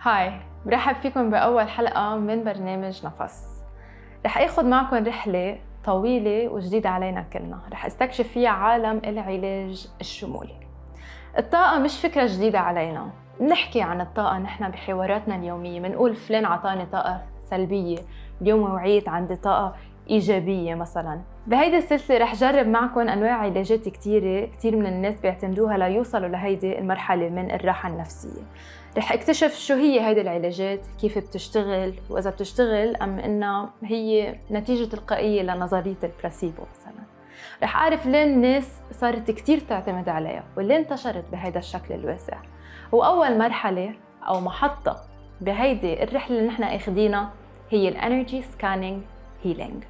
هاي، برحب فيكم بأول حلقة من برنامج نفس. رح أخذ معكم رحلة طويلة وجديدة علينا كلنا. رح استكشف فيها عالم العلاج الشمولي. الطاقة مش فكرة جديدة علينا. بنحكي عن الطاقة نحن بحواراتنا اليومية، بنقول فلان عطاني طاقة سلبية، اليوم وعيت عندي طاقة إيجابية مثلاً. بهيدي السلسلة رح جرب معكم أنواع علاجات كتير من الناس بيعتمدوها ليوصلوا لهيدي المرحلة من الراحة النفسية. رح اكتشف شو هي هيدي العلاجات، كيف بتشتغل، وإذا بتشتغل أم إنها هي نتيجة تلقائية لنظرية البلاسيبو مثلاً. رح أعرف لين الناس صارت كتير تعتمد عليها ولين انتشرت بهيدا الشكل الواسع. وأول مرحلة أو محطة بهيدي الرحلة اللي نحن اخدينا هي الانرجي سكانينج هيلينج.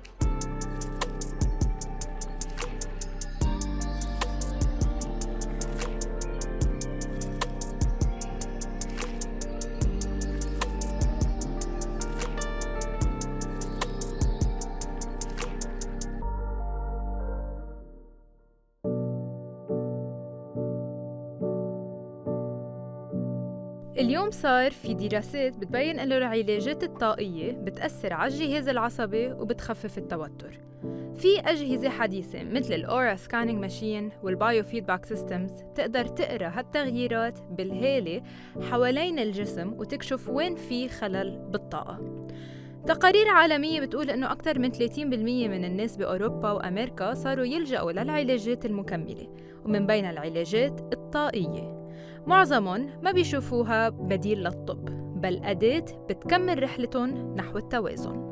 اليوم صار في دراسات بتبين إنه العلاجات الطاقية بتأثر على الجهاز العصبي وبتخفف التوتر. في أجهزة حديثة مثل الأورا سكانينج ماشين والبايو فيدباك سيستمز بتقدر تقرأ هالتغييرات بالهالة حوالين الجسم وتكشف وين في خلل بالطاقة. تقارير عالمية بتقول إنه أكثر من 30% من الناس بأوروبا وأمريكا صاروا يلجأوا للعلاجات المكملة، ومن بين العلاجات الطاقية. معظمهم ما بيشوفوها بديل للطب، بل أداة بتكمل رحلتهم نحو التوازن.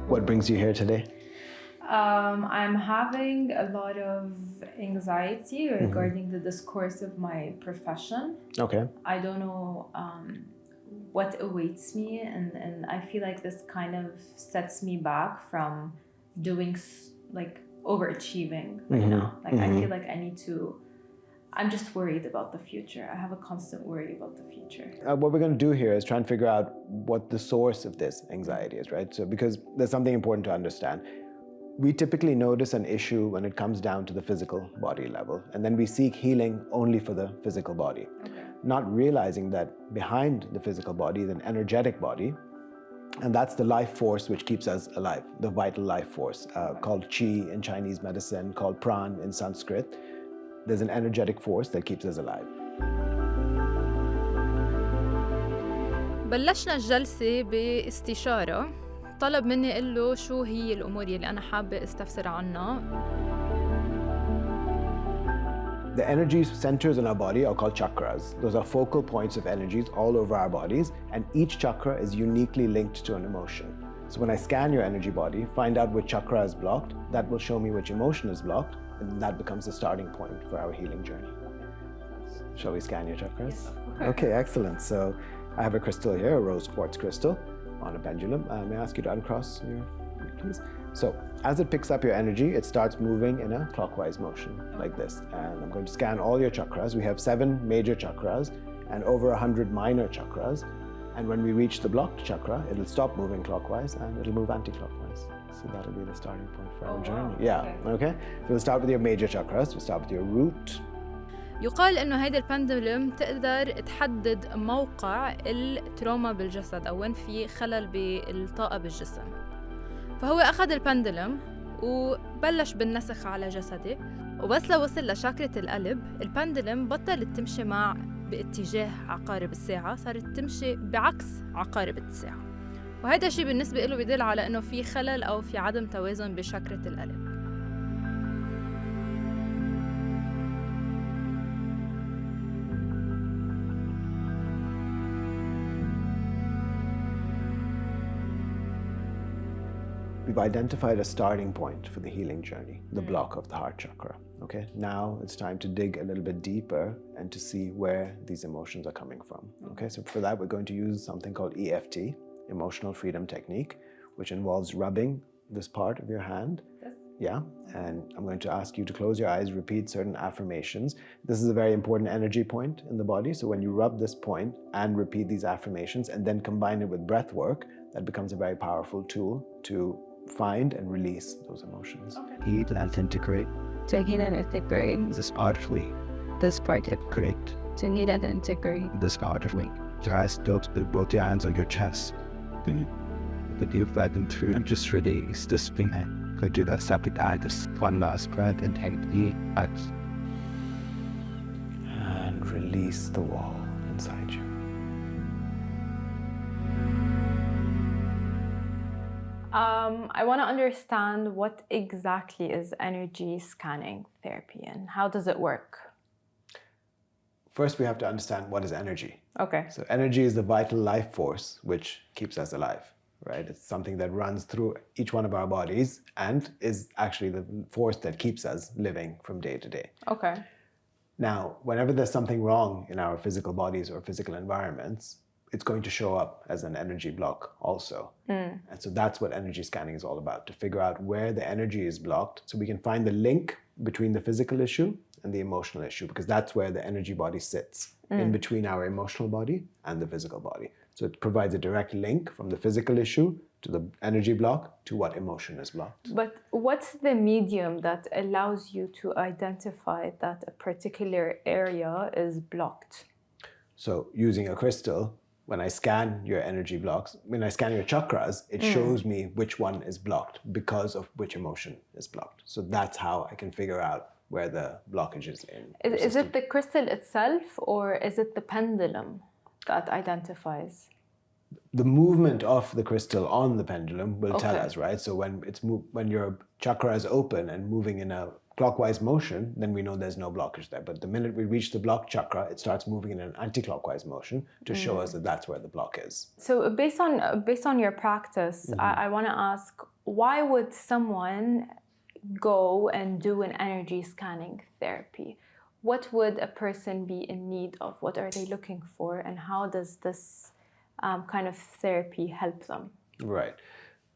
What brings you here today? I'm having a lot of anxiety regarding the discourse of my profession. Okay. I don't know what awaits me, and I feel like this kind of sets me back from doing like overachieving right now. Like I feel like I need to, I'm just worried about the future. I have a constant worry about the future. What we're going to do here is try and figure out what the source of this anxiety is, right? So because there's something important to understand. We typically notice an issue when it comes down to the physical body level, and then we seek healing only for the physical body. Okay. Not realizing that behind the physical body is an energetic body, and that's the life force which keeps us alive, the vital life force, called Qi in Chinese medicine, called Pran in Sanskrit. There's an energetic force that keeps us alive. بلشنا الجلسة باستشارة. طلب مني أقول له شو هي الأمور اللي أنا حابة استفسر عنها. The energy centers in our body are called chakras. Those are focal points of energies all over our bodies, and each chakra is uniquely linked to an emotion. So when I scan your energy body, find out which chakra is blocked, that will show me which emotion is blocked, and that becomes the starting point for our healing journey. Shall we scan your chakras? Yes, of course. Okay, excellent. So I have a crystal here, a rose quartz crystal on a pendulum. May I ask you to uncross your, please? So as it picks up your energy, it starts moving in a clockwise motion like this. And I'm going to scan all your chakras. We have 7 major chakras and over 100 minor chakras. And when we reach the blocked chakra, it'll stop moving clockwise and it'll move anti-clockwise. So that'll be the starting point for our journey. Wow. Yeah, okay. So we'll start with your major chakras. We'll start with your root. يقال إنه هيدا البندولم تقدر تحدد موقع التروما بالجسد أو وين في خلل بالطاقة بالجسم. فهو أخذ البندولم وبلش بالنسخ على جسدي، وبس لوصل لشاكرة القلب البندولم بطلت تمشي باتجاه عقارب الساعة، صارت تمشي بعكس عقارب الساعة. وهذا الشيء بالنسبة له بيدل على إنه في خلل أو في عدم توازن بشاكرة القلب. We've identified a starting point for the healing journey, the block of the heart chakra. Okay, now it's time to dig a little bit deeper and to see where these emotions are coming from. Okay, so for that we're going to use something called EFT, Emotional Freedom Technique, which involves rubbing this part of your hand. Yeah, and I'm going to ask you to close your eyes, repeat certain affirmations. This is a very important energy point in the body, so when you rub this point and repeat these affirmations and then combine it with breath work, that becomes a very powerful tool to find and release those emotions. heal and integrate. To heal and integrate This artfully, this part of great. to heal and integrate This artfully. Just go to both your hands on your chest. But you let them through and just release this feeling. Could do that separate eye, just one last breath and take the eyes. And release the wall inside you. I want to understand what exactly is energy scanning therapy and how does it work? First, we have to understand what is energy. Okay. So energy is the vital life force which keeps us alive, right? It's something that runs through each one of our bodies and is actually the force that keeps us living from day to day. Okay. Now, whenever there's something wrong in our physical bodies or physical environments, it's going to show up as an energy block also. And so that's what energy scanning is all about, to figure out where the energy is blocked so we can find the link between the physical issue and the emotional issue, because that's where the energy body sits, in between our emotional body and the physical body. So it provides a direct link from the physical issue to the energy block to what emotion is blocked. But what's the medium that allows you to identify that a particular area is blocked? So using a crystal, when I scan your energy blocks, when I scan your chakras, it shows me which one is blocked because of which emotion is blocked. So that's how I can figure out where the blockage is in. Is it the crystal itself or is it the pendulum that identifies? The movement of the crystal on the pendulum will tell Okay. us, right? So when your chakra is open and moving in a clockwise motion, then we know there's no blockage there. But the minute we reach the blocked chakra, it starts moving in an anti-clockwise motion to show us that that's where the block is. So based on your practice, I want to ask, why would someone go and do an energy scanning therapy? What would a person be in need of? What are they looking for? And how does this kind of therapy help them? Right.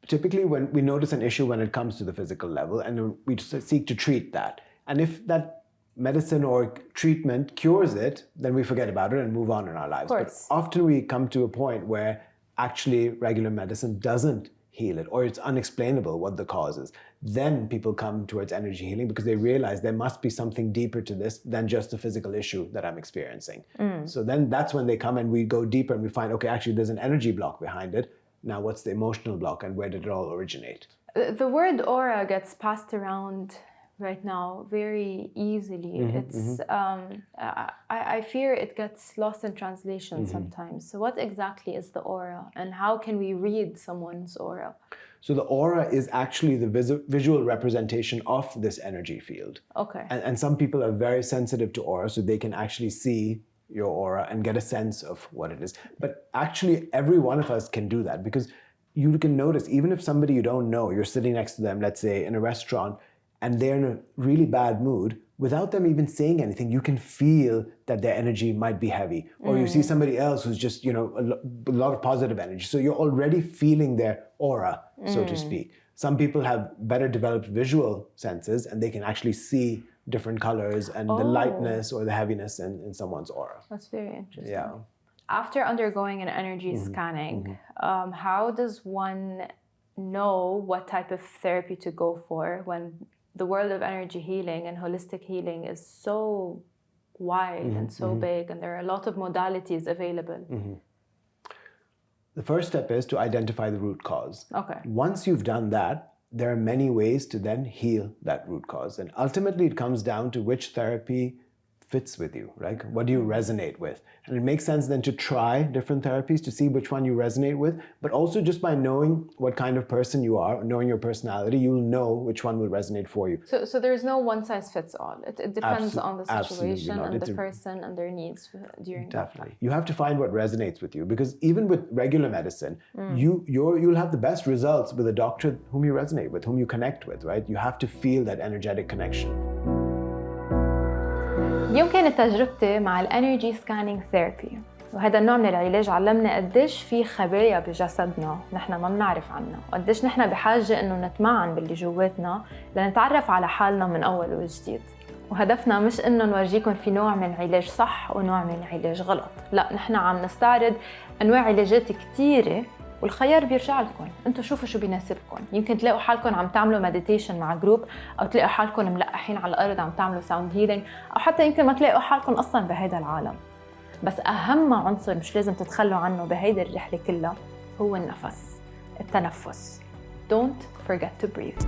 Typically, when we notice an issue when it comes to the physical level, and we seek to treat that. And if that medicine or treatment cures it, then we forget about it and move on in our lives. Of But course. often we come to a point where actually regular medicine doesn't heal it, or it's unexplainable what the cause is. Then people come towards energy healing because they realize there must be something deeper to this than just the physical issue that I'm experiencing. So then that's when they come and we go deeper and we find, okay, actually there's an energy block behind it. Now, what's the emotional block and where did it all originate? The word aura gets passed around right now very easily. It's I fear it gets lost in translation sometimes. So what exactly is the aura and how can we read someone's aura? So the aura is actually the visual representation of this energy field. Okay. And some people are very sensitive to aura, so they can actually see your aura and get a sense of what it is. But actually, every one of us can do that, because you can notice, even if somebody you don't know, you're sitting next to them, let's say in a restaurant, and they're in a really bad mood, without them even saying anything, you can feel that their energy might be heavy. Or you see somebody else who's just, a lot of positive energy. So you're already feeling their aura, so to speak. Some people have better developed visual senses and they can actually see different colors and the lightness or the heaviness in someone's aura. That's very interesting. Yeah. After undergoing an energy scanning, how does one know what type of therapy to go for when the world of energy healing and holistic healing is so wide and so big and there are a lot of modalities available? The first step is to identify the root cause. Okay. Once you've done that, there are many ways to then heal that root cause. And ultimately, it comes down to which therapy fits with you, right? What do you resonate with? And it makes sense then to try different therapies to see which one you resonate with, but also just by knowing what kind of person you are, knowing your personality, you'll know which one will resonate for you. So there's no one size fits all. It depends on the Absolutely situation not. and It's the person and their needs during Definitely. You have to find what resonates with you, because even with regular medicine, you'll have the best results with a doctor whom you resonate with, whom you connect with, right? You have to feel that energetic connection. يمكن تجربتي مع الانرجي سكانينج ثيرابي، وهذا النوع من العلاج علمنا قديش في خبايا بجسدنا نحن ما بنعرف عنها، وقديش نحن بحاجة إنه نتمعن باللي جواتنا لنتعرف على حالنا من أول وجديد. وهدفنا مش إنه نورجيكم في نوع من العلاج صح ونوع من العلاج غلط، لا، نحن عم نستعرض أنواع علاجات كتيرة والخيار بيرجع لكم، انتم شوفوا شو بيناسبكم. يمكن تلاقوا حالكم عم تعملوا مديتيشن مع جروب، او تلاقوا حالكم ملقحين على الارض عم تعملوا ساوند هيلينج، او حتى يمكن ما تلاقوا حالكم اصلا بهيدا العالم. بس اهم عنصر مش لازم تتخلوا عنه بهيدي الرحله كلها هو النفس، التنفس. Don't forget to breathe.